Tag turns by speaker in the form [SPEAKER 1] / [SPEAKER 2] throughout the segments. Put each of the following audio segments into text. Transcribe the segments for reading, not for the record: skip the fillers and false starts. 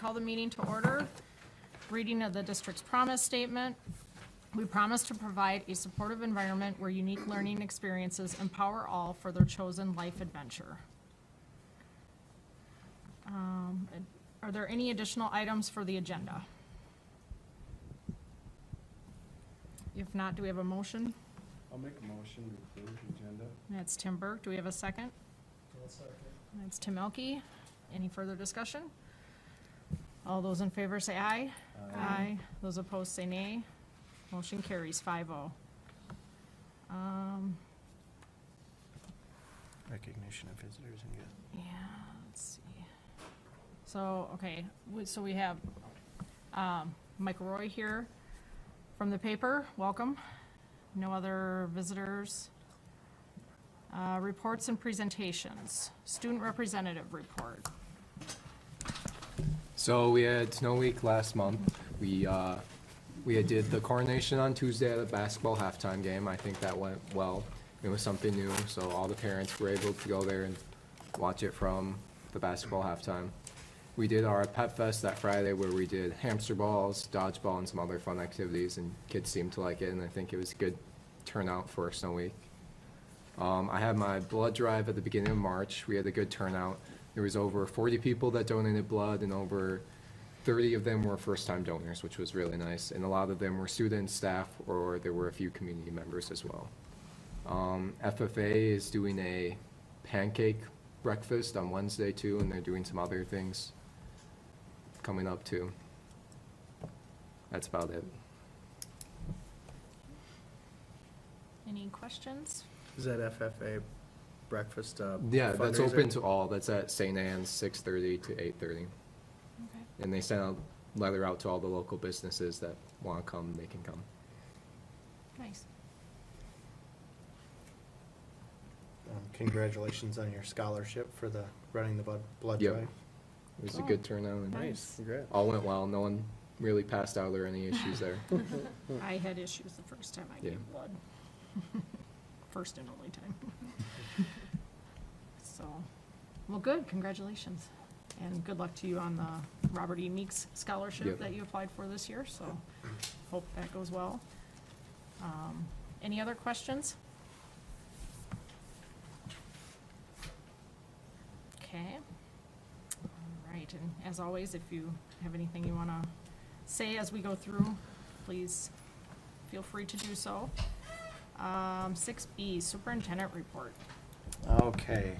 [SPEAKER 1] call the meeting to order. Reading of the district's promise statement. We promise to provide a supportive environment where unique learning experiences empower all for their chosen life adventure. Are there any additional items for the agenda? If not, do we have a motion?
[SPEAKER 2] I'll make a motion to approve the agenda.
[SPEAKER 1] That's Tim Burke. Do we have a second? That's Tim Elke. Any further discussion? All those in favor say aye. Aye. Those opposed say nay. Motion carries 5-0.
[SPEAKER 2] Recognition of visitors and guests.
[SPEAKER 1] Yeah, let's see. So, okay, so we have Michael Roy here from the paper. Welcome. No other visitors. Reports and presentations. Student representative report.
[SPEAKER 3] So we had Snow Week last month. We did the coronation on Tuesday at a basketball halftime game. I think that went well. It was something new, so all the parents were able to go there and watch it from the basketball halftime. We did our Pet Fest that Friday where we did hamster balls, dodgeball, and some other fun activities, and kids seemed to like it, and I think it was a good turnout for Snow Week. I had my blood drive at the beginning of March. We had a good turnout. There was over 40 people that donated blood, and over 30 of them were first-time donors, which was really nice. And a lot of them were students, staff, or there were a few community members as well. FFA is doing a pancake breakfast on Wednesday too, and they're doing some other things coming up too. That's about it.
[SPEAKER 1] Any questions?
[SPEAKER 4] Is that FFA breakfast?
[SPEAKER 3] Yeah, that's
[SPEAKER 4] fundraiser?
[SPEAKER 3] open to all. That's at St. Anne's, 6:30 to 8:30.
[SPEAKER 1] Okay.
[SPEAKER 3] And they sent a letter out to all the local businesses that want to come, they can come.
[SPEAKER 1] Nice.
[SPEAKER 4] Congratulations on your scholarship for the running the blood
[SPEAKER 3] Yep.
[SPEAKER 4] drive.
[SPEAKER 3] It was a
[SPEAKER 1] Cool.
[SPEAKER 3] good turnout, and
[SPEAKER 1] Nice.
[SPEAKER 4] Congrats.
[SPEAKER 3] all went well. No one really passed out or any issues there.
[SPEAKER 1] I had issues the first time I
[SPEAKER 3] Yeah.
[SPEAKER 1] gave blood. First and only time. So, well, good, congratulations. And good luck to you on the Robert E. Meeks scholarship
[SPEAKER 3] Yep.
[SPEAKER 1] that you applied for this year, so hope that goes well. Any other questions? Okay. All right, and as always, if you have anything you want to say as we go through, please feel free to do so. 6B, superintendent report.
[SPEAKER 4] Okay.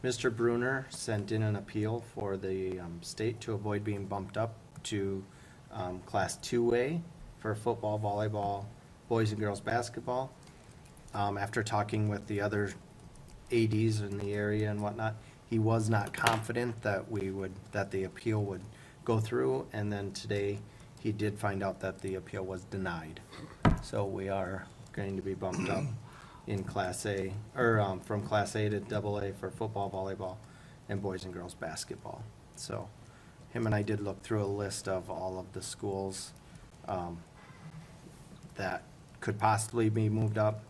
[SPEAKER 4] Mr. Bruner sent in an appeal for the state to avoid being bumped up to Class 2A for football, volleyball, boys and girls basketball. After talking with the other ADs in the area and whatnot, he was not confident that that the appeal would go through, and then today he did find out that the appeal was denied. So we are going to be bumped up in Class A, or from Class A to AA for football, volleyball, and boys and girls basketball. So him and I did look through a list of all of the schools that could possibly be moved up.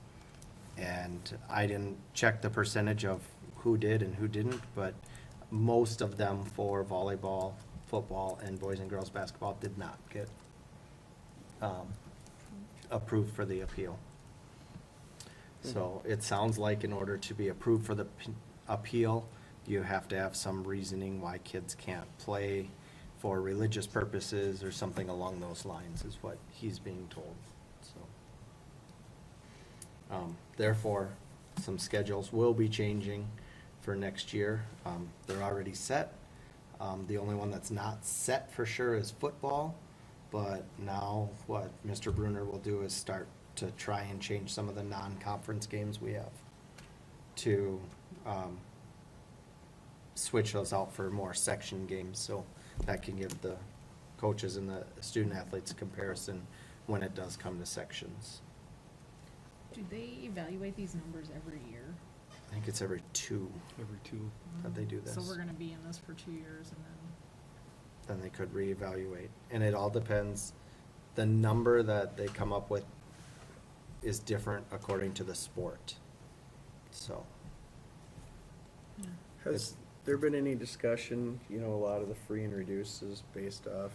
[SPEAKER 4] And I didn't check the percentage of who did and who didn't, but most of them for volleyball, football, and boys and girls basketball did not get approved for the appeal. So it sounds like in order to be approved for the appeal, you have to have some reasoning why kids can't play for religious purposes or something along those lines is what he's being told, so. Therefore, some schedules will be changing for next year. They're already set. The only one that's not set for sure is football, but now what Mr. Bruner will do is start to try and change some of the non-conference games we have to switch those out for more section games, so that can give the coaches and the student athletes a comparison when it does come to sections.
[SPEAKER 5] Do they evaluate these numbers every year?
[SPEAKER 4] I think it's every two that they do this.
[SPEAKER 1] So we're gonna be in this for 2 years and then,
[SPEAKER 4] Then they could reevaluate. And it all depends, the number that they come up with is different according to the sport, so.
[SPEAKER 6] Has
[SPEAKER 2] there been any discussion, a lot of the free and reduced is based off,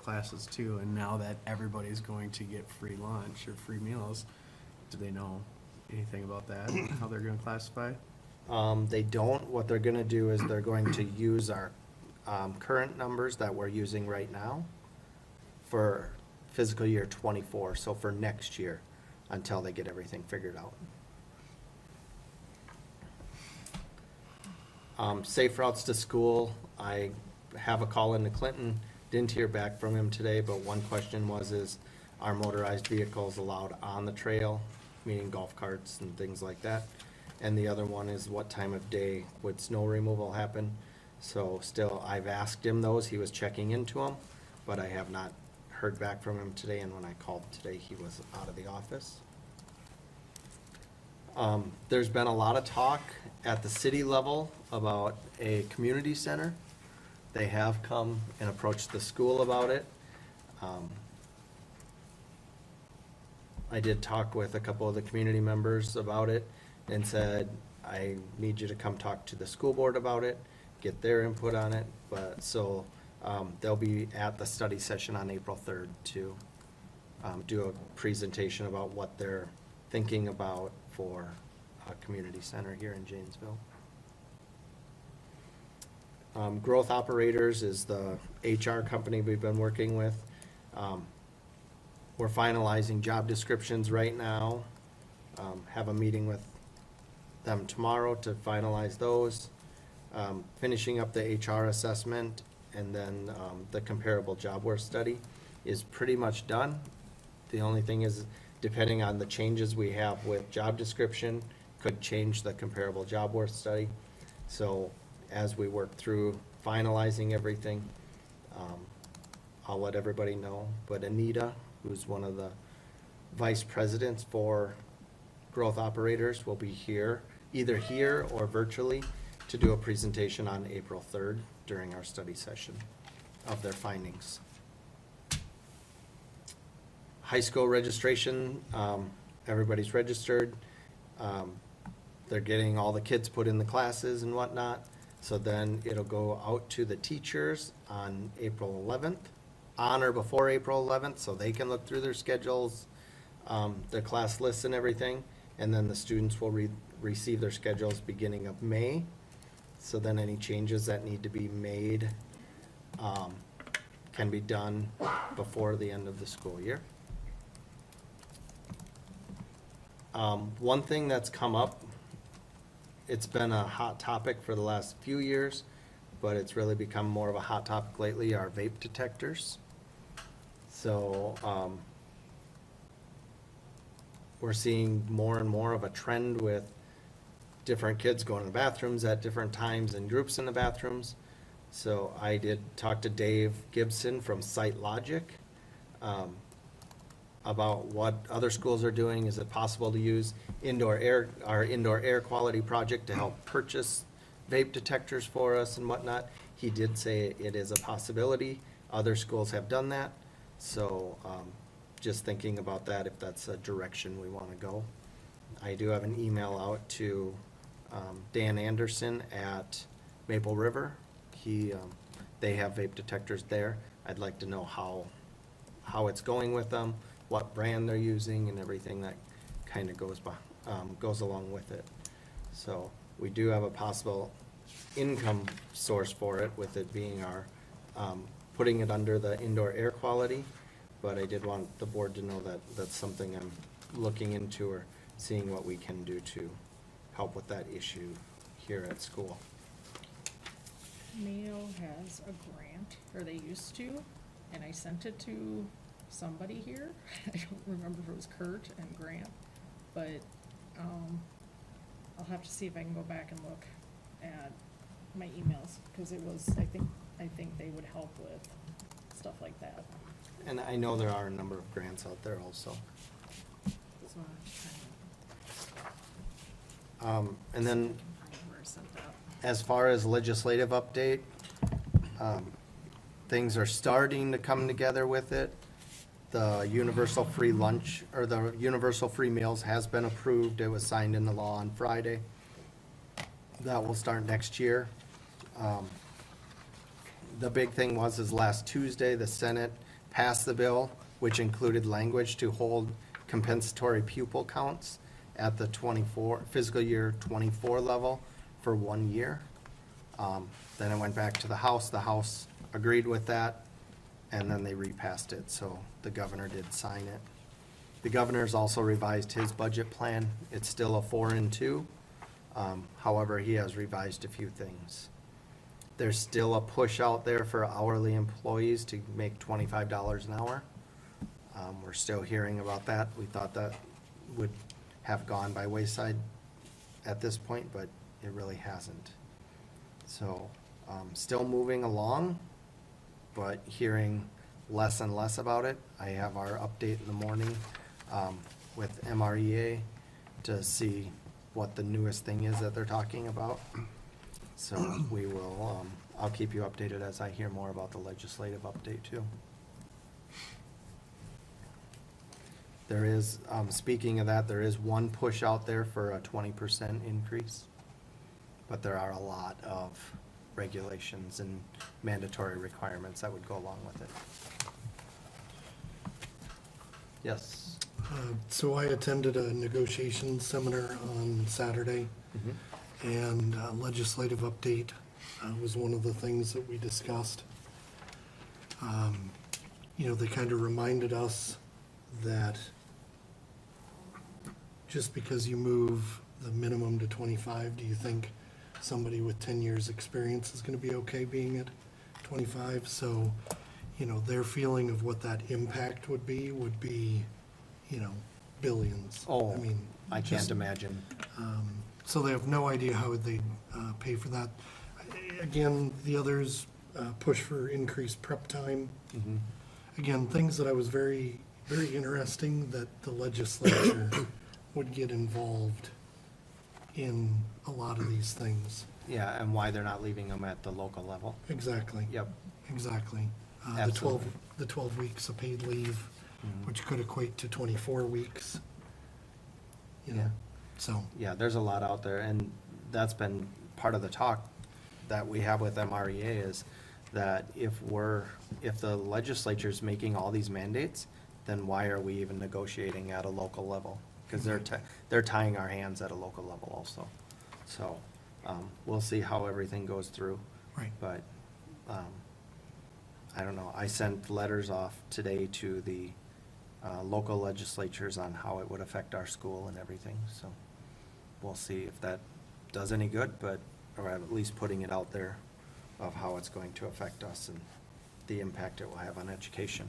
[SPEAKER 2] classes too, and now that everybody's going to get free lunch or free meals, do they know anything about that, how they're gonna classify?
[SPEAKER 4] They don't. What they're gonna do is they're going to use our current numbers that we're using right now for fiscal year '24, so for next year, until they get everything figured out. Safe routes to school, I have a call into Clinton, didn't hear back from him today, but one question was, is are motorized vehicles allowed on the trail, meaning golf carts and things like that? And the other one is what time of day would snow removal happen? So still, I've asked him those, he was checking into them, but I have not heard back from him today, and when I called today, he was out of the office. There's been a lot of talk at the city level about a community center. They have come and approached the school about it. I did talk with a couple of the community members about it and said, I need you to come talk to the school board about it, get their input on it. But so they'll be at the study session on April 3rd to do a presentation about what they're thinking about for a community center here in Janesville. Growth Operators is the HR company we've been working with. We're finalizing job descriptions right now. Have a meeting with them tomorrow to finalize those. Finishing up the HR assessment, and then the comparable job worth study is pretty much done. The only thing is, depending on the changes we have with job description, could change the comparable job worth study. So as we work through finalizing everything, I'll let everybody know. But Anita, who's one of the vice presidents for Growth Operators, will be here, either here or virtually, to do a presentation on April 3rd during our study session of their findings. High school registration, everybody's registered. They're getting all the kids put in the classes and whatnot. So then it'll go out to the teachers on April 11th, on or before April 11th, so they can look through their schedules, their class lists and everything. And then the students will receive their schedules beginning of May. So then any changes that need to be made can be done before the end of the school year. One thing that's come up, it's been a hot topic for the last few years, but it's really become more of a hot topic lately, are vape detectors. So we're seeing more and more of a trend with different kids going to the bathrooms at different times and groups in the bathrooms. So I did talk to Dave Gibson from Site Logic about what other schools are doing. Is it possible to use our indoor air quality project to help purchase vape detectors for us and whatnot? He did say it is a possibility. Other schools have done that. So just thinking about that, if that's a direction we want to go. I do have an email out to Dan Anderson at Maple River. They have vape detectors there. I'd like to know how it's going with them, what brand they're using, and everything that kind of goes along with it. So we do have a possible income source for it, with it being our putting it under the indoor air quality. But I did want the board to know that that's something I'm looking into, or seeing what we can do to help with that issue here at school.
[SPEAKER 5] Mayo has a grant, or they used to, and I sent it to somebody here. I don't remember if it was Kurt and Grant, but I'll have to see if I can go back and look at my emails, because it was, I think they would help with stuff like that.
[SPEAKER 4] And I know there are a number of grants out there also.
[SPEAKER 5] So I'm just trying to
[SPEAKER 4] And then
[SPEAKER 5] find where I sent that.
[SPEAKER 4] as far as legislative update, things are starting to come together with it. The universal free lunch, or the universal free meals, has been approved. It was signed into law on Friday. that will start next year. The big thing was is last Tuesday, the Senate passed the bill, which included language to hold compensatory pupil counts at the fiscal year 24 level for 1 year. Then it went back to the House agreed with that, and then they repassed it, so the governor did sign it. The governor's also revised his budget plan. It's still a 4 and 2. However, he has revised a few things. There's still a push out there for hourly employees to make $25 an hour. We're still hearing about that. We thought that would have gone by wayside at this point, but it really hasn't. So, still moving along, but hearing less and less about it. I have our update in the morning with MREA to see what the newest thing is that they're talking about. So we will, I'll keep you updated as I hear more about the legislative update too. There is, speaking of that, there is one push out there for a 20% increase, but there are a lot of regulations and mandatory requirements that would go along with it. Yes.
[SPEAKER 6] So I attended a negotiation seminar on Saturday, and legislative update was one of the things that we discussed. You know, they kind of reminded us that just because you move the minimum to 25, do you think somebody with 10 years' experience is going to be okay being at 25? So, you know, their feeling of what that impact would be, you know, billions.
[SPEAKER 4] Oh,
[SPEAKER 6] I mean,
[SPEAKER 4] I can't
[SPEAKER 6] just,
[SPEAKER 4] imagine.
[SPEAKER 6] so they have no idea how they'd pay for that. Again, the others push for increased prep time. Again, things that I was very, very interesting that the legislature would get involved in a lot of these things.
[SPEAKER 4] Yeah, and why they're not leaving them at the local level.
[SPEAKER 6] Exactly.
[SPEAKER 4] Yep.
[SPEAKER 6] Exactly.
[SPEAKER 4] Absolutely.
[SPEAKER 6] The 12 weeks of paid leave, which could equate to 24 weeks. You know,
[SPEAKER 4] Yeah.
[SPEAKER 6] so.
[SPEAKER 4] Yeah, there's a lot out there, and that's been part of the talk that we have with MREA is that if the legislature's making all these mandates, then why are we even negotiating at a local level? Because they're tying our hands at a local level also. So, we'll see how everything goes through.
[SPEAKER 6] Right.
[SPEAKER 4] But, I don't know, I sent letters off today to the local legislatures on how it would affect our school and everything, so we'll see if that does any good, or at least putting it out there of how it's going to affect us and the impact it will have on education.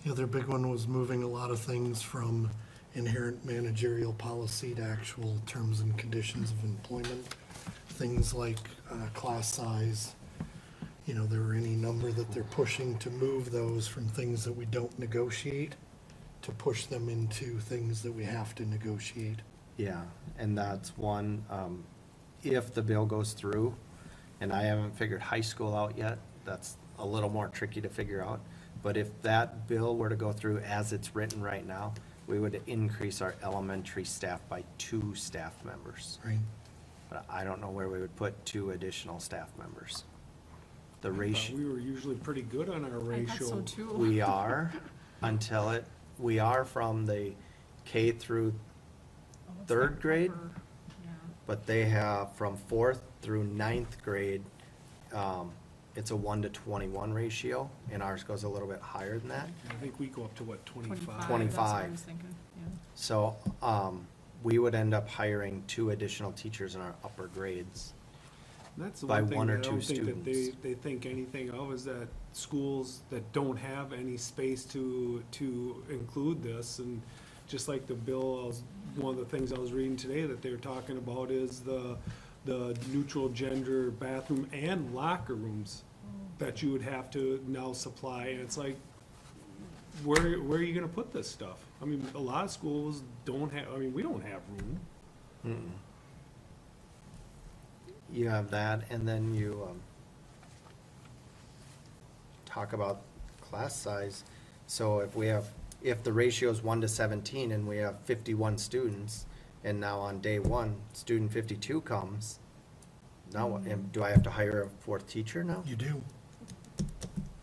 [SPEAKER 6] The other big one was moving a lot of things from inherent managerial policy to actual terms and conditions of employment. Things like class size. You know, there were any number that they're pushing to move those from things that we don't negotiate to push them into things that we have to negotiate.
[SPEAKER 4] Yeah, and that's one, if the bill goes through, and I haven't figured high school out yet, that's a little more tricky to figure out. But if that bill were to go through as it's written right now, we would increase our elementary staff by 2 staff members.
[SPEAKER 6] Right.
[SPEAKER 4] But I don't know where we would put 2 additional staff members. The
[SPEAKER 2] I thought
[SPEAKER 4] ratio,
[SPEAKER 2] we were usually pretty good on our
[SPEAKER 1] I thought so
[SPEAKER 2] ratio.
[SPEAKER 1] too.
[SPEAKER 4] we are we are from the K through
[SPEAKER 1] Oh, it's
[SPEAKER 4] 3rd
[SPEAKER 1] that
[SPEAKER 4] grade,
[SPEAKER 1] upper- yeah.
[SPEAKER 4] but they have from 4th through 9th grade, it's a 1 to 21 ratio, and ours goes a little bit higher than that.
[SPEAKER 2] I think we go up to what, 25?
[SPEAKER 1] 25, that's what I
[SPEAKER 4] 25.
[SPEAKER 1] was thinking, yeah.
[SPEAKER 4] So, we would end up hiring 2 additional teachers in our upper grades.
[SPEAKER 2] That's the
[SPEAKER 4] by
[SPEAKER 2] one thing
[SPEAKER 4] one or
[SPEAKER 2] that I
[SPEAKER 4] two
[SPEAKER 2] don't think that
[SPEAKER 4] students.
[SPEAKER 2] they think anything of is that schools that don't have any space to include this, and just like the bill, one of the things I was reading today that they were talking about is the neutral gender bathroom and locker rooms that you would have to now supply, and it's like, where are you gonna put this stuff? I mean, a lot of schools don't have, I mean, we don't have room.
[SPEAKER 4] Mm-mm. You have that, and then you talk about class size. So if the ratio is 1 to 17 and we have 51 students, And now on day one, student 52 comes. Now, do I have to hire a fourth teacher now?
[SPEAKER 6] You do.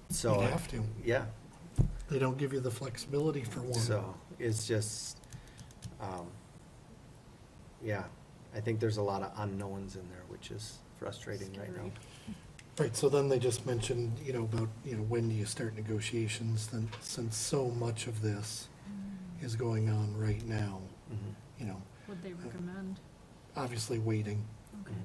[SPEAKER 4] So
[SPEAKER 6] You'd have to.
[SPEAKER 4] Yeah.
[SPEAKER 6] They don't give you the flexibility for one.
[SPEAKER 4] So it's just, yeah, I think there's a lot of unknowns in there, which is frustrating right now.
[SPEAKER 6] Right, so then they just mentioned, about, when do you start negotiations, then, since so much of this is going on right now,
[SPEAKER 4] Mhm.
[SPEAKER 1] Would they recommend?
[SPEAKER 6] obviously waiting.
[SPEAKER 1] Okay.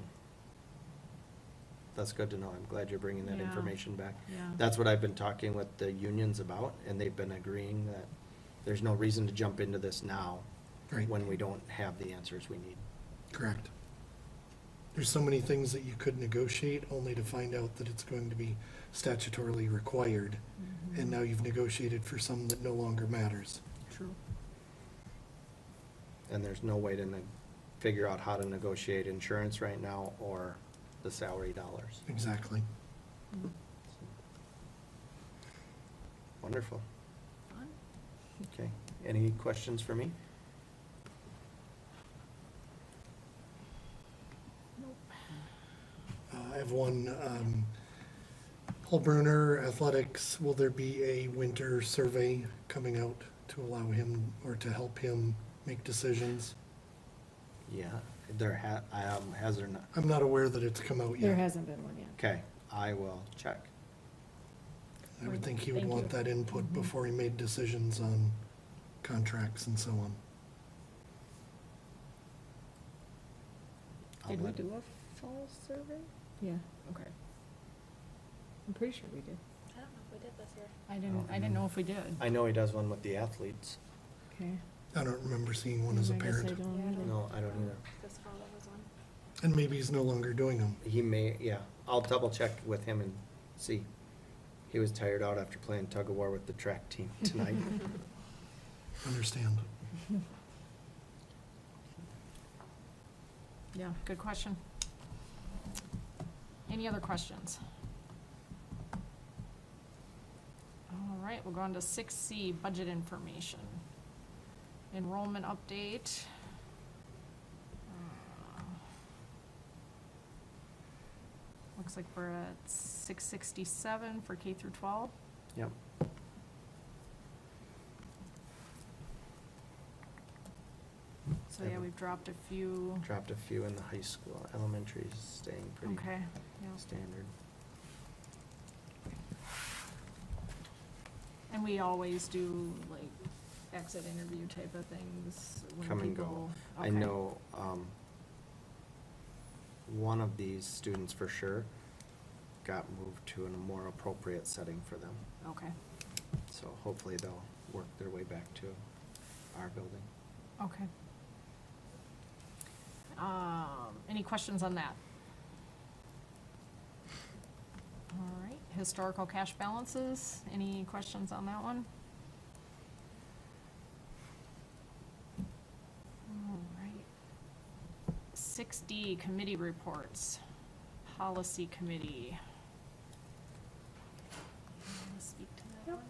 [SPEAKER 4] That's good to know. I'm glad you're bringing that
[SPEAKER 1] Yeah.
[SPEAKER 4] information back.
[SPEAKER 1] Yeah.
[SPEAKER 4] That's what I've been talking with the unions about, and they've been agreeing that there's no reason to jump into this now
[SPEAKER 6] Right.
[SPEAKER 4] when we don't have the answers we need.
[SPEAKER 6] Correct. There's so many things that you could negotiate, only to find out that it's going to be statutorily required, and now you've negotiated for some that no longer matters.
[SPEAKER 1] True.
[SPEAKER 4] And there's no way to figure out how to negotiate insurance right now or the salary dollars.
[SPEAKER 6] Exactly.
[SPEAKER 4] Wonderful.
[SPEAKER 1] Fun.
[SPEAKER 4] Okay. Any questions for me?
[SPEAKER 1] Nope.
[SPEAKER 6] I have one, Paul Bruner, athletics, will there be a winter survey coming out to allow him, or to help him make decisions?
[SPEAKER 4] Yeah, has there not?
[SPEAKER 6] I'm not aware that it's come out yet.
[SPEAKER 5] There hasn't been one yet.
[SPEAKER 4] Okay, I will check.
[SPEAKER 6] I would think he would
[SPEAKER 5] Thank
[SPEAKER 6] want
[SPEAKER 5] you.
[SPEAKER 6] that input before he made decisions on contracts and so on.
[SPEAKER 4] I'll
[SPEAKER 5] Did we
[SPEAKER 4] let-
[SPEAKER 5] do a fall survey? Yeah, okay. I'm pretty sure we did.
[SPEAKER 7] I don't know if we did this year.
[SPEAKER 1] I didn't know if we did.
[SPEAKER 4] I know he does one with the athletes.
[SPEAKER 5] Okay.
[SPEAKER 6] I don't remember seeing one as a
[SPEAKER 5] I guess I
[SPEAKER 6] parent.
[SPEAKER 5] don't
[SPEAKER 7] Yeah, I
[SPEAKER 5] either.
[SPEAKER 7] don't-
[SPEAKER 4] No, I don't either.
[SPEAKER 7] This fall there was one.
[SPEAKER 6] And maybe he's no longer doing them.
[SPEAKER 4] He may, yeah, I'll double check with him and see. He was tired out after playing tug of war with the track team tonight.
[SPEAKER 6] Understand.
[SPEAKER 1] Yeah, good question. Any other questions? All right, we'll go on to 6C, budget information. Enrollment update. Looks like we're at 667 for K through 12.
[SPEAKER 4] Yep.
[SPEAKER 1] So yeah, we've dropped a few.
[SPEAKER 4] Dropped a few in the high school. Elementary is staying pretty
[SPEAKER 1] Okay, yeah.
[SPEAKER 4] standard.
[SPEAKER 1] And we always do like exit interview type of things when
[SPEAKER 4] Come and go.
[SPEAKER 1] people.
[SPEAKER 4] I
[SPEAKER 1] okay.
[SPEAKER 4] know, one of these students for sure got moved to a more appropriate setting for them.
[SPEAKER 1] Okay,
[SPEAKER 4] So hopefully they'll work their way back to our building.
[SPEAKER 1] okay. Any questions on that? All right, historical cash balances, any questions on that one? All right. 6D, committee reports, policy committee. Wanna speak to that
[SPEAKER 8] Yep.
[SPEAKER 1] one?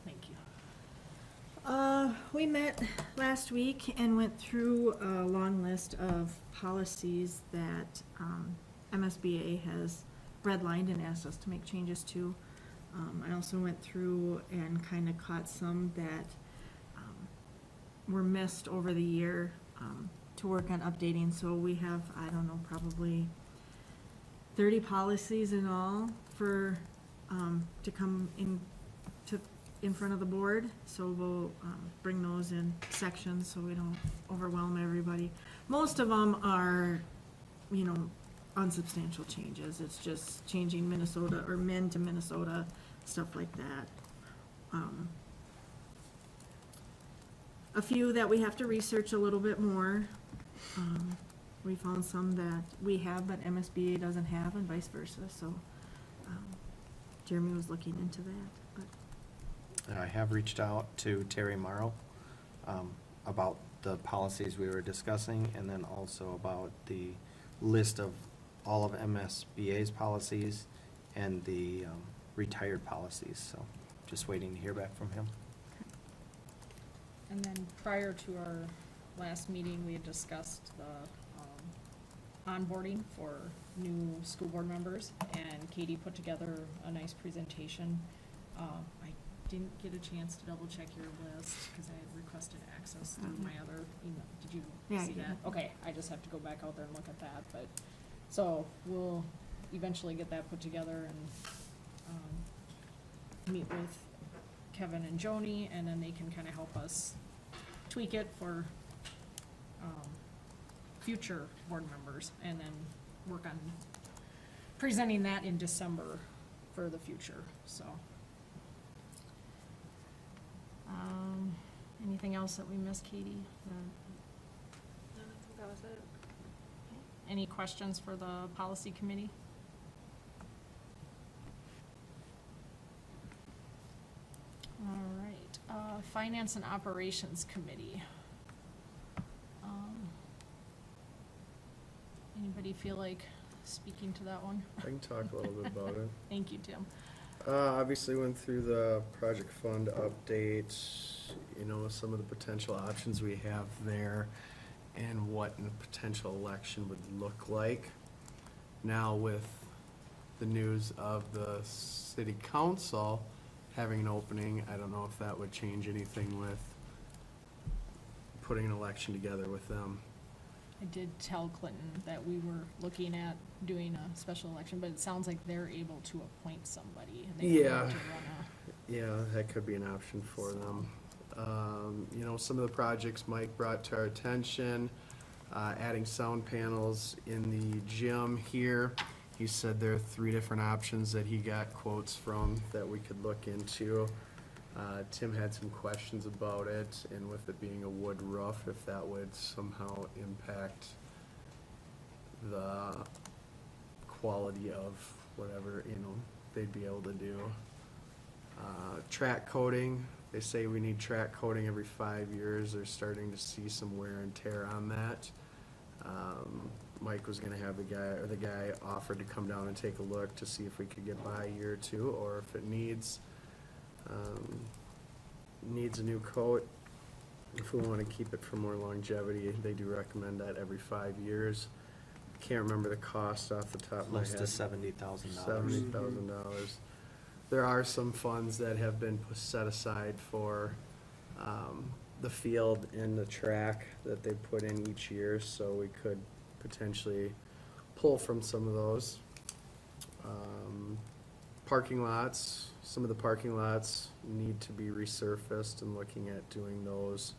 [SPEAKER 1] Thank you.
[SPEAKER 8] We met last week and went through a long list of policies that MSBA has redlined and asked us to make changes to. I also went through and kind of caught some that were missed over the year to work on updating. So we have, I don't know, probably 30 policies in all for, to come in front of the board. So we'll bring those in sections so we don't overwhelm everybody. Most of them are, unsubstantial changes. It's just changing Minnesota, or men to Minnesota, stuff like that. A few that we have to research a little bit more. We found some that we have, but MSBA doesn't have, and vice versa, so Jeremy was looking into that, but.
[SPEAKER 4] And I have reached out to Terry Morrow about the policies we were discussing, and then also about the list of all of MSBA's policies and the retired policies, so just waiting to hear back from him.
[SPEAKER 5] And then prior to our last meeting, we had discussed the, onboarding for new school board members, and Katie put together a nice presentation. I didn't get a chance to double check your list, cause I had requested access through my other email. Did you
[SPEAKER 8] Yeah, I
[SPEAKER 5] see
[SPEAKER 8] did.
[SPEAKER 5] that? Okay, I just have to go back out there and look at that, but, so, we'll eventually get that put together and, meet with Kevin and Joni, and then they can kinda help us tweak it for, future board members, and then work on presenting that in December for the future, so.
[SPEAKER 1] Anything else that we missed, Katie?
[SPEAKER 7] No, I think that was it.
[SPEAKER 1] Any questions for the policy committee? All right, finance and operations committee. Anybody feel like speaking to that one?
[SPEAKER 2] I can talk a little bit about it.
[SPEAKER 1] Thank you, Tim.
[SPEAKER 2] Obviously went through the project fund update, you know, some of the potential options we have there and what a potential election would look like. Now with the news of the city council having an opening, I don't know if that would change anything with putting an election together with them.
[SPEAKER 1] I did tell Clinton that we were looking at doing a special election, but it sounds like they're able to appoint somebody. And they don't have to run
[SPEAKER 2] Yeah, that could be an option for them. You know, some of the projects Mike brought to our attention, adding sound panels in the gym here. He said there are 3 different options that he got quotes from that we could look into. Tim had some questions about it, and with it being a wood roof, if that would somehow impact the quality of whatever, you know, they'd be able to do. Track coating, they say we need track coating every 5 years. They're starting to see some wear and tear on that. Mike was gonna have the guy offered to come down and take a look to see if we could get by a year or 2, or if it needs a new coat. If we wanna keep it for more longevity, they do recommend that every 5 years. Can't remember the cost off the top of my head.
[SPEAKER 4] Close to $70,000.
[SPEAKER 2] $70,000. There are some funds that have been set aside for, the field and the track that they put in each year, so we could potentially pull from some of those. Parking lots, some of the parking lots need to be resurfaced, and looking at doing those,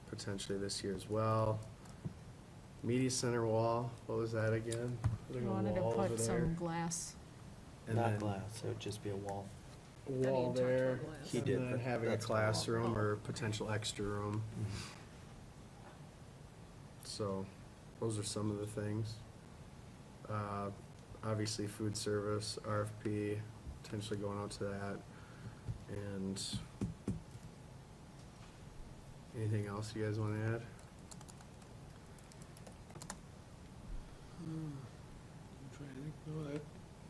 [SPEAKER 2] potentially this year as well. Media center wall, what was that again?
[SPEAKER 1] We
[SPEAKER 2] Putting a
[SPEAKER 1] wanted to
[SPEAKER 2] wall over
[SPEAKER 1] put
[SPEAKER 2] there.
[SPEAKER 1] some glass.
[SPEAKER 2] And
[SPEAKER 4] Not
[SPEAKER 2] then
[SPEAKER 4] glass, it would just be a wall.
[SPEAKER 2] a wall
[SPEAKER 5] talked about
[SPEAKER 2] there,
[SPEAKER 5] glass.
[SPEAKER 4] He
[SPEAKER 2] and
[SPEAKER 4] did,
[SPEAKER 2] then
[SPEAKER 4] but
[SPEAKER 2] having a
[SPEAKER 4] that's not a wall.
[SPEAKER 2] classroom or potential extra room. So, those are some of the things. Obviously, food service, RFP, potentially going out to that. And anything else you guys wanna add?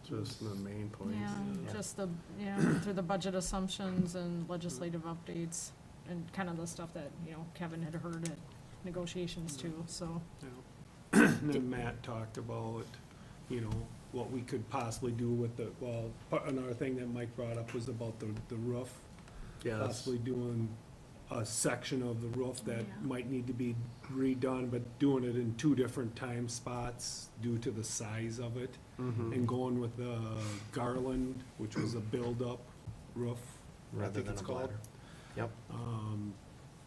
[SPEAKER 2] Just the main points.
[SPEAKER 1] Yeah,
[SPEAKER 4] Yeah.
[SPEAKER 1] just the, through the budget assumptions and legislative updates and kind of the stuff that, Kevin had heard at negotiations too, so.
[SPEAKER 9] And then Matt talked about, what we could possibly do with the, another thing that Mike brought up was about the roof.
[SPEAKER 2] Yeah, that's,
[SPEAKER 9] Possibly doing a section of the roof that
[SPEAKER 1] Yeah.
[SPEAKER 9] might need to be redone, but doing it in 2 different time spots due to the size of it. And going with the Garland, which was a build-up roof, I
[SPEAKER 4] Rather
[SPEAKER 9] think
[SPEAKER 4] than
[SPEAKER 9] it's
[SPEAKER 4] a
[SPEAKER 9] called.
[SPEAKER 4] bladder. Yep.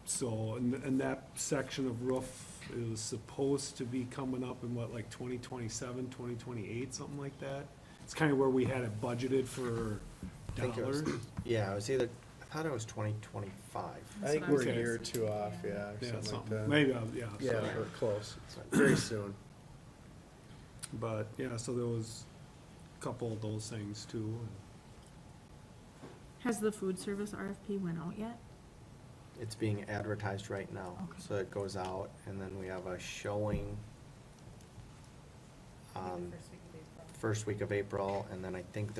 [SPEAKER 9] So, and that section of roof is supposed to be coming up in what, like 2027, 2028, something like that? It's kind of where we had it budgeted for
[SPEAKER 4] I think it was-
[SPEAKER 9] dollars.
[SPEAKER 4] Yeah, it was either, I thought it was 2025.
[SPEAKER 2] I think
[SPEAKER 1] That's
[SPEAKER 2] we're
[SPEAKER 1] what
[SPEAKER 2] a
[SPEAKER 9] I
[SPEAKER 2] year or
[SPEAKER 9] was-
[SPEAKER 2] 2 off, yeah, or
[SPEAKER 9] Yeah,
[SPEAKER 2] something like
[SPEAKER 9] something,
[SPEAKER 2] that.
[SPEAKER 9] maybe, yeah.
[SPEAKER 2] Yeah,
[SPEAKER 9] so-
[SPEAKER 2] we're close, very soon.
[SPEAKER 9] But, yeah, so there was a couple of those things too.
[SPEAKER 8] Has the food service RFP went out yet?
[SPEAKER 4] It's being advertised right now,
[SPEAKER 8] Okay.
[SPEAKER 4] so it goes out, and then we have a showing first week of April, and then I think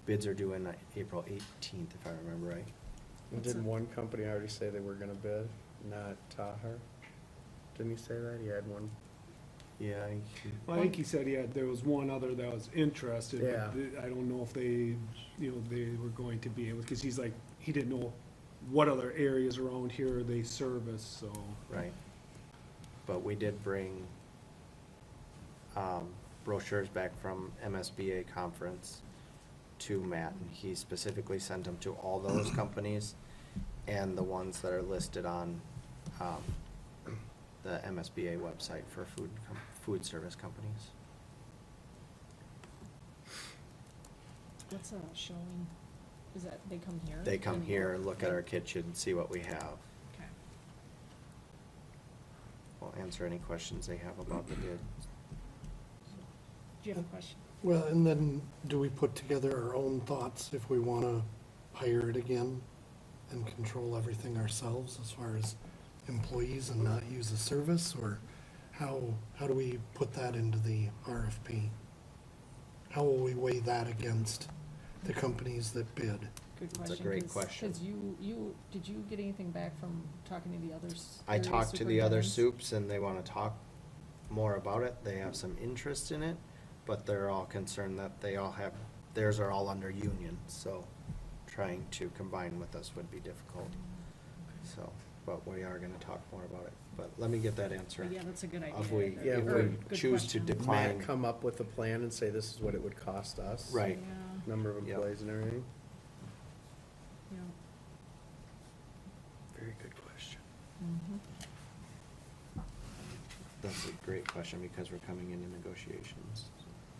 [SPEAKER 4] bids are due in April 18th, if I remember right.
[SPEAKER 2] And didn't one company already say they were gonna bid, not Tahar? Didn't he say that? He had one?
[SPEAKER 4] Yeah,
[SPEAKER 9] Well, I think he said, yeah, there was one other that was interested,
[SPEAKER 2] Yeah.
[SPEAKER 9] but I don't know if they, they were going to be able, because he's like, he didn't know what other areas around here they service, so.
[SPEAKER 4] right. But we did bring brochures back from MSBA conference to Matt, and he specifically sent them to all those companies and the ones that are listed on the MSBA website for food service companies.
[SPEAKER 5] What's showing, is that, they come here?
[SPEAKER 4] They come
[SPEAKER 5] and
[SPEAKER 4] here, look at our kitchen, see what we have.
[SPEAKER 5] Okay.
[SPEAKER 4] We'll answer any questions they have about the bid.
[SPEAKER 5] Do you have a question?
[SPEAKER 6] Well, and then do we put together our own thoughts if we want to hire it again and control everything ourselves as far as employees and not use a service? Or how do we put that into the RFP? How will we weigh that against the companies that bid?
[SPEAKER 5] Good
[SPEAKER 4] It's a
[SPEAKER 5] question.
[SPEAKER 4] great question.
[SPEAKER 5] Because did you get anything back from talking to the others?
[SPEAKER 4] I talked to the other soups and they want to talk more about it. They have some interest in it, but they're all concerned that they all have, theirs are all under union, so trying to combine with us would be difficult. So, but we are gonna talk more about it. But let me get that answer.
[SPEAKER 5] Yeah, that's a good idea.
[SPEAKER 4] If we,
[SPEAKER 2] Yeah,
[SPEAKER 4] if
[SPEAKER 2] or
[SPEAKER 4] we
[SPEAKER 5] good
[SPEAKER 4] choose to
[SPEAKER 5] question.
[SPEAKER 4] decline.
[SPEAKER 2] Matt come up with a plan and say this is what it would cost us?
[SPEAKER 4] Right.
[SPEAKER 5] Yeah,
[SPEAKER 2] Number of
[SPEAKER 4] Yep.
[SPEAKER 2] employees and everything?
[SPEAKER 5] yeah.
[SPEAKER 2] Very good question.
[SPEAKER 5] Mhm.
[SPEAKER 4] That's a great question because we're coming into negotiations.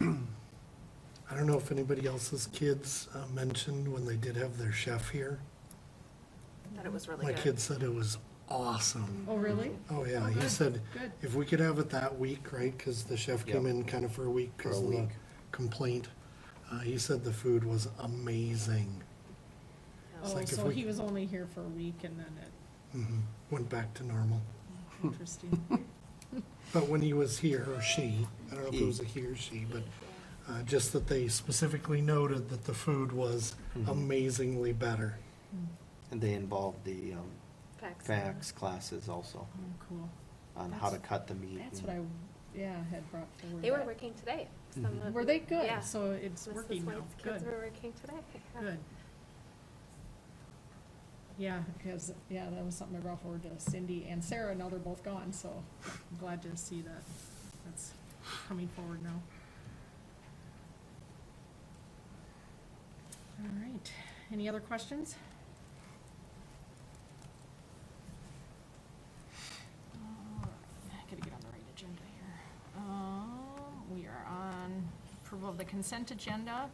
[SPEAKER 6] I don't know if anybody else's kids mentioned when they did have their chef here.
[SPEAKER 7] Thought it was really
[SPEAKER 6] My
[SPEAKER 7] good.
[SPEAKER 6] kid said it was awesome.
[SPEAKER 5] Oh, really?
[SPEAKER 6] Oh, yeah,
[SPEAKER 5] Oh,
[SPEAKER 6] he
[SPEAKER 5] good,
[SPEAKER 6] said
[SPEAKER 5] good.
[SPEAKER 6] if we could have it that week, right, because the chef came
[SPEAKER 4] Yep.
[SPEAKER 6] in kind of for a week
[SPEAKER 4] For
[SPEAKER 6] because
[SPEAKER 4] a
[SPEAKER 6] of the
[SPEAKER 4] week.
[SPEAKER 6] complaint. He said the food was amazing.
[SPEAKER 5] Oh,
[SPEAKER 6] like if
[SPEAKER 5] so
[SPEAKER 6] we-
[SPEAKER 5] he was only here for a week and then it,
[SPEAKER 6] Went back to normal.
[SPEAKER 5] interesting.
[SPEAKER 6] But when he was here, or she, I don't know if it was a he or she, but just that they specifically noted that the food was amazingly better.
[SPEAKER 4] And they involved the
[SPEAKER 7] Facts.
[SPEAKER 4] FACS classes also
[SPEAKER 5] Oh, cool.
[SPEAKER 4] on how to
[SPEAKER 5] That's-
[SPEAKER 4] cut the meat.
[SPEAKER 5] That's
[SPEAKER 4] and-
[SPEAKER 5] what had brought forward.
[SPEAKER 7] They were
[SPEAKER 5] that.
[SPEAKER 7] working today.
[SPEAKER 4] Mhm.
[SPEAKER 7] Some of-
[SPEAKER 5] Were they good?
[SPEAKER 7] Yeah.
[SPEAKER 5] So it's
[SPEAKER 7] Mrs.
[SPEAKER 5] working now.
[SPEAKER 7] White's kids
[SPEAKER 5] Good,
[SPEAKER 7] were working today. Yeah.
[SPEAKER 5] good. Yeah, because, that was something I brought forward to Cindy and Sarah, now they're both gone, so I'm glad to see that that's coming forward now. All right, any other questions? I gotta get on the right agenda here. We are on approval of the consent agenda.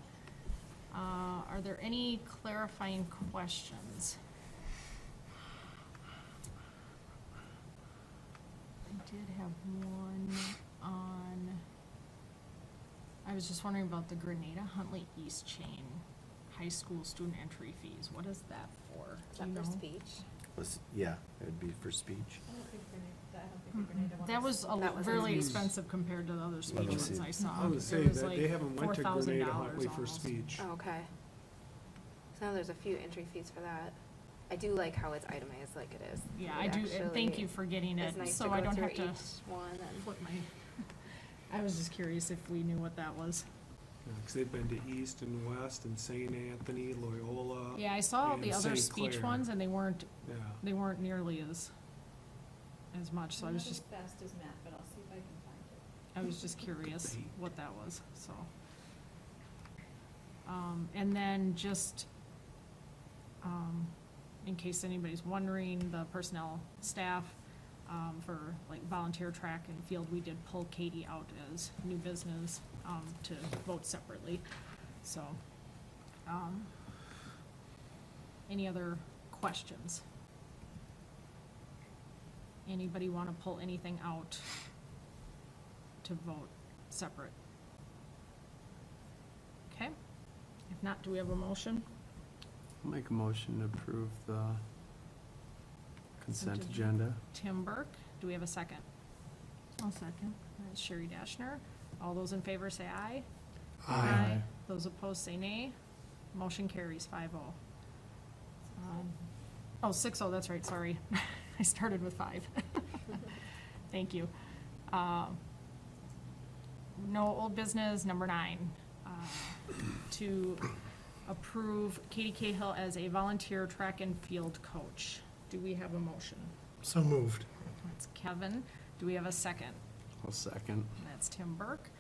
[SPEAKER 5] Are there any clarifying questions? I did have one on, I was just wondering about the Grenada Huntley East Chain high school student entry fees. What is that for?
[SPEAKER 7] Is
[SPEAKER 5] Do you
[SPEAKER 7] that for
[SPEAKER 5] know?
[SPEAKER 7] speech?
[SPEAKER 4] Yeah, it would be for speech.
[SPEAKER 5] That was
[SPEAKER 7] That was
[SPEAKER 5] really
[SPEAKER 7] in
[SPEAKER 5] expensive compared to the other speech
[SPEAKER 4] me
[SPEAKER 5] ones
[SPEAKER 4] see.
[SPEAKER 5] I saw.
[SPEAKER 9] I was
[SPEAKER 5] It
[SPEAKER 9] gonna
[SPEAKER 5] was
[SPEAKER 9] say that
[SPEAKER 5] like
[SPEAKER 9] they haven't went to Grenada
[SPEAKER 5] $4,000
[SPEAKER 9] Huntley for
[SPEAKER 5] almost.
[SPEAKER 9] speech.
[SPEAKER 7] Oh, okay. So now there's a few entry fees for that. I do like how it's itemized like it is.
[SPEAKER 5] Yeah,
[SPEAKER 7] It
[SPEAKER 5] I do, and thank
[SPEAKER 7] actually
[SPEAKER 5] you for getting it,
[SPEAKER 7] is nice
[SPEAKER 5] so
[SPEAKER 7] to
[SPEAKER 5] I
[SPEAKER 7] go
[SPEAKER 5] don't
[SPEAKER 7] through
[SPEAKER 5] have to
[SPEAKER 7] each one and.
[SPEAKER 5] flip my, I was just curious if we knew what that was.
[SPEAKER 9] Because they've been to East and West and St. Anthony, Loyola.
[SPEAKER 5] Yeah, I saw the
[SPEAKER 9] and
[SPEAKER 5] other
[SPEAKER 9] St.
[SPEAKER 5] speech
[SPEAKER 9] Clair.
[SPEAKER 5] ones and they weren't
[SPEAKER 9] Yeah.
[SPEAKER 5] nearly as much, so I was just,
[SPEAKER 10] fast as Matt, but I'll see if I can find it.
[SPEAKER 5] I was just curious what that was, so. And then just, in case anybody's wondering, the personnel staff, for like volunteer track and field, we did pull Katie out as new business, to vote separately, so. Any other questions? Anybody wanna pull anything out to vote separate? Okay, if not, do we have a motion?
[SPEAKER 2] I'll make a motion to approve the consent
[SPEAKER 5] Consent
[SPEAKER 2] agenda.
[SPEAKER 5] Tim Burke, do we have a second?
[SPEAKER 8] I'll second.
[SPEAKER 5] That's Sherry Dashner. All those in favor say aye.
[SPEAKER 6] Aye.
[SPEAKER 5] Those opposed say nay. Motion carries 5-0.
[SPEAKER 1] Oh, 6-0, that's right, sorry. I started with 5. Thank you. No old business, number 9. To approve Katie Cahill as a volunteer track and field coach. Do we have a motion?
[SPEAKER 6] So moved.
[SPEAKER 1] That's Kevin. Do we have a second?
[SPEAKER 2] I'll second.
[SPEAKER 1] That's Tim Burke.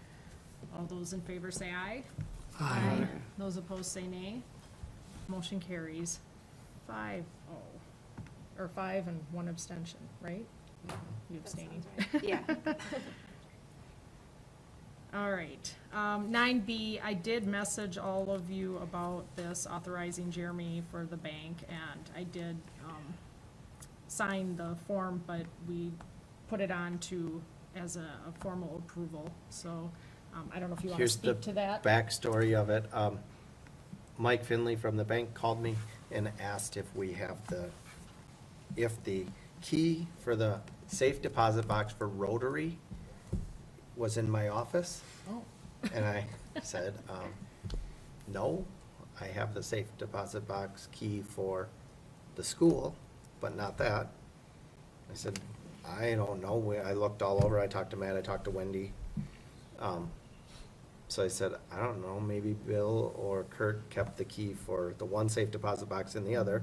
[SPEAKER 1] All those in favor say aye.
[SPEAKER 6] Aye.
[SPEAKER 1] Those opposed say nay. Motion carries 5-0. Or 5 and 1 abstention, right? You
[SPEAKER 7] That
[SPEAKER 1] abstaining.
[SPEAKER 7] sounds right. Yeah.
[SPEAKER 1] All right. 9B, I did message all of you about this authorizing Jeremy for the bank, and I did sign the form, but we put it on to, as a formal approval. So I don't know if you want to
[SPEAKER 4] Here's the
[SPEAKER 1] speak to that.
[SPEAKER 4] backstory of it. Mike Finley from the bank called me and asked if the key for the safe deposit box for Rotary was in my office.
[SPEAKER 1] Oh.
[SPEAKER 4] And I said, no, I have the safe deposit box key for the school, but not that. I said, I don't know. I looked all over. I talked to Matt, I talked to Wendy. So I said, I don't know, maybe Bill or Kurt kept the key for the one safe deposit box and the other.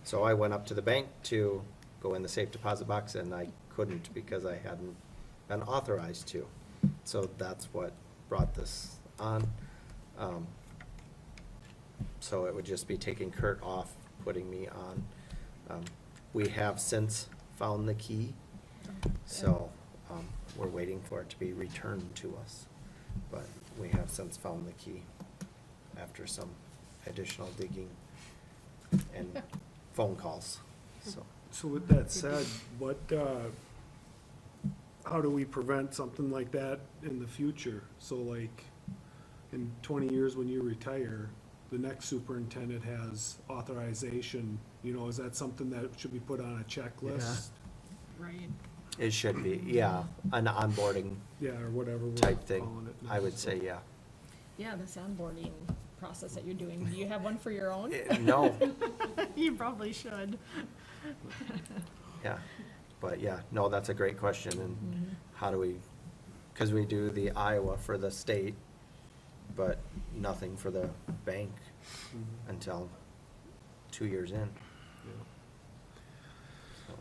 [SPEAKER 4] So I went up to the bank to go in the safe deposit box, and I couldn't because I hadn't been authorized to. So that's what brought this on. So it would just be taking Kurt off, putting me on. We have since found the key, so we're waiting for it to be returned to us. But we have since found the key after some additional digging and phone calls, so.
[SPEAKER 9] So with that said, how do we prevent something like that in the future? So like, in 20 years when you retire, the next superintendent has authorization, is that something that should be put on a checklist?
[SPEAKER 1] Right.
[SPEAKER 4] It should be, yeah, an onboarding
[SPEAKER 9] Yeah, or whatever we're
[SPEAKER 4] type thing,
[SPEAKER 9] calling it now,
[SPEAKER 4] I would
[SPEAKER 9] so.
[SPEAKER 4] say, yeah.
[SPEAKER 1] Yeah, this onboarding process that you're doing, do you have one for your own?
[SPEAKER 4] No,
[SPEAKER 1] You probably should.
[SPEAKER 4] yeah, but yeah, no, that's a great question, and how do we, because we do the Iowa for the state, but nothing for the bank
[SPEAKER 9] Mhm.
[SPEAKER 4] until 2 years in.
[SPEAKER 9] Yeah.
[SPEAKER 4] So,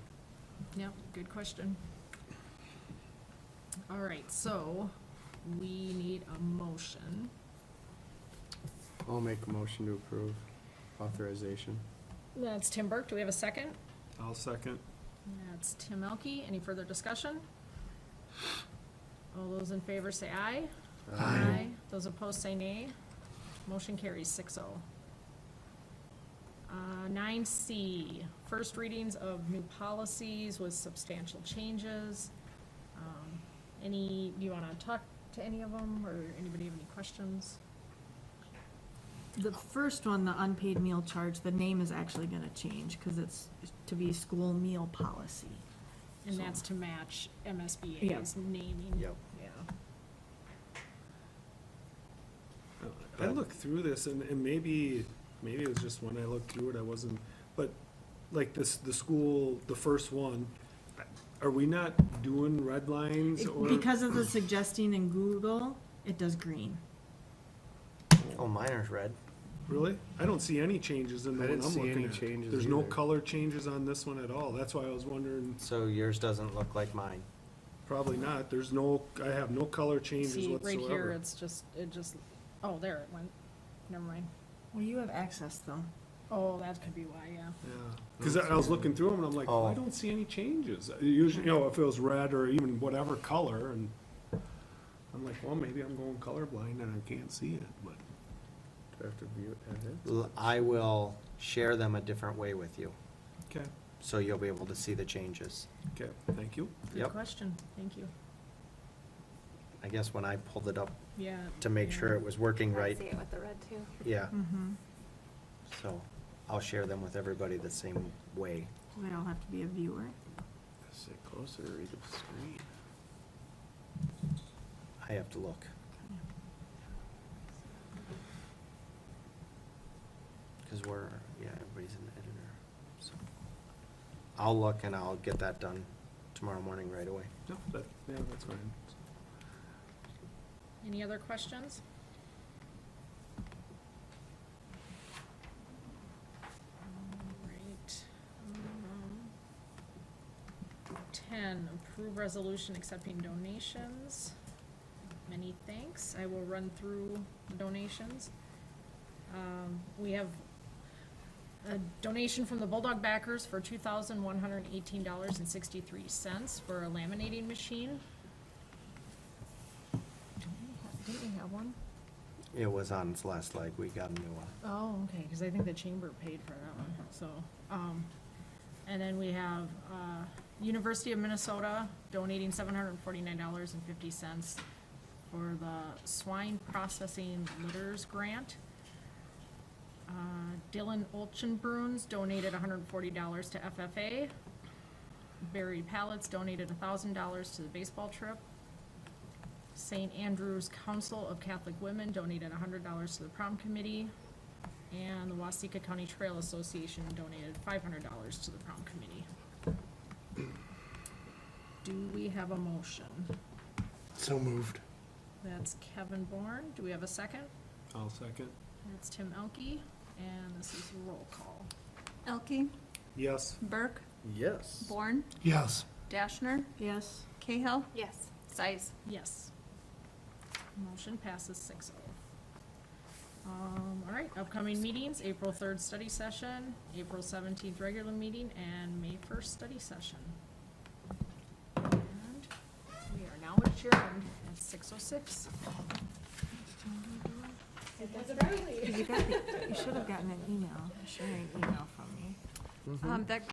[SPEAKER 1] Yep, good question. All right, so we need a motion.
[SPEAKER 2] I'll make a motion to approve authorization.
[SPEAKER 1] That's Tim Burke. Do we have a second?
[SPEAKER 9] I'll second.
[SPEAKER 1] That's Tim Elke. Any further discussion? All those in favor say aye.
[SPEAKER 6] Aye.
[SPEAKER 1] Those opposed say nay. Motion carries 6-0. 9C, first readings of new policies with substantial changes. Do you want to talk to any of them, or anybody have any questions?
[SPEAKER 8] The first one, the unpaid meal charge, the name is actually gonna change, cause it's to be school meal policy.
[SPEAKER 1] And
[SPEAKER 8] So-
[SPEAKER 1] that's to match MSBA's naming.
[SPEAKER 4] Yep.
[SPEAKER 1] Yeah.
[SPEAKER 9] I looked through this and maybe it was just when I looked through it, I wasn't, but like the school, the first one, are we not doing red lines or?
[SPEAKER 8] Because of the suggesting in Google, it does green.
[SPEAKER 4] Oh, mine's red.
[SPEAKER 9] Really? I don't see any changes in the
[SPEAKER 2] I
[SPEAKER 9] one I'm
[SPEAKER 2] didn't see
[SPEAKER 9] looking
[SPEAKER 2] any
[SPEAKER 9] at.
[SPEAKER 2] changes
[SPEAKER 9] There's no
[SPEAKER 2] either.
[SPEAKER 9] color changes on this one at all. That's why I was wondering,
[SPEAKER 4] So yours doesn't look like mine.
[SPEAKER 9] probably not. There's no, I have no color changes
[SPEAKER 1] See,
[SPEAKER 9] whatsoever.
[SPEAKER 1] right here, it just, oh, there it went. Never mind.
[SPEAKER 8] Well, you have access though.
[SPEAKER 1] Oh, that could be why, yeah.
[SPEAKER 9] Yeah, because I was looking through them and I'm like,
[SPEAKER 4] Oh.
[SPEAKER 9] I don't see any changes. Usually, if it was red or even whatever color, and I'm like, well, maybe I'm going colorblind and I can't see it, but.
[SPEAKER 2] Do I have to view it?
[SPEAKER 4] I will share them a different way with you,
[SPEAKER 9] Okay,
[SPEAKER 4] so you'll be able to see the changes.
[SPEAKER 9] okay, thank you.
[SPEAKER 1] Good
[SPEAKER 4] Yep.
[SPEAKER 1] question. Thank you.
[SPEAKER 4] I guess when I pulled it up
[SPEAKER 1] Yeah.
[SPEAKER 4] to make sure it was working
[SPEAKER 7] I
[SPEAKER 4] right,
[SPEAKER 7] see it with the red too.
[SPEAKER 4] yeah,
[SPEAKER 8] Mm-hmm.
[SPEAKER 4] so I'll share them with everybody the same way.
[SPEAKER 8] They all have to be a viewer.
[SPEAKER 2] Sit closer to read the screen.
[SPEAKER 4] I have to look. Because everybody's an editor, so. I'll look and I'll get that done tomorrow morning right away.
[SPEAKER 9] No, yeah, that's fine.
[SPEAKER 1] Any other questions? Alright. 10, approve resolution accepting donations. Many thanks. I will run through the donations. We have a donation from the Bulldog backers for $2,118.63 for a laminating machine. Didn't we have one?
[SPEAKER 4] It was on its last leg. We got a new one.
[SPEAKER 1] Oh, okay, because I think the chamber paid for that one, so, and then we have, University of Minnesota donating $749.50 for the swine processing litters grant. Dylan Olchenbruns donated $140 to FFA. Barry Pallets donated $1,000 to the baseball trip. St. Andrew's Council of Catholic Women donated $100 to the prom committee. And the Waseca County Trail Association donated $500 to the prom committee. Do we have a motion?
[SPEAKER 6] So moved.
[SPEAKER 1] That's Kevin Bourne. Do we have a second?
[SPEAKER 9] I'll second.
[SPEAKER 1] That's Tim Elke, and this is a roll call.
[SPEAKER 10] Elke,
[SPEAKER 9] Yes.
[SPEAKER 10] Burke,
[SPEAKER 2] Yes.
[SPEAKER 10] Born,
[SPEAKER 6] Yes.
[SPEAKER 10] Dashner,
[SPEAKER 8] Yes.
[SPEAKER 10] Cahill,
[SPEAKER 7] Yes.
[SPEAKER 10] Size.
[SPEAKER 1] Yes. Motion passes 6-0. All right, upcoming meetings, April 3rd study session, April 17th regular meeting, and May 1st study session. And we are now adjourned at 6:06.
[SPEAKER 8] You should have gotten an email, a sharing email from me.
[SPEAKER 10] That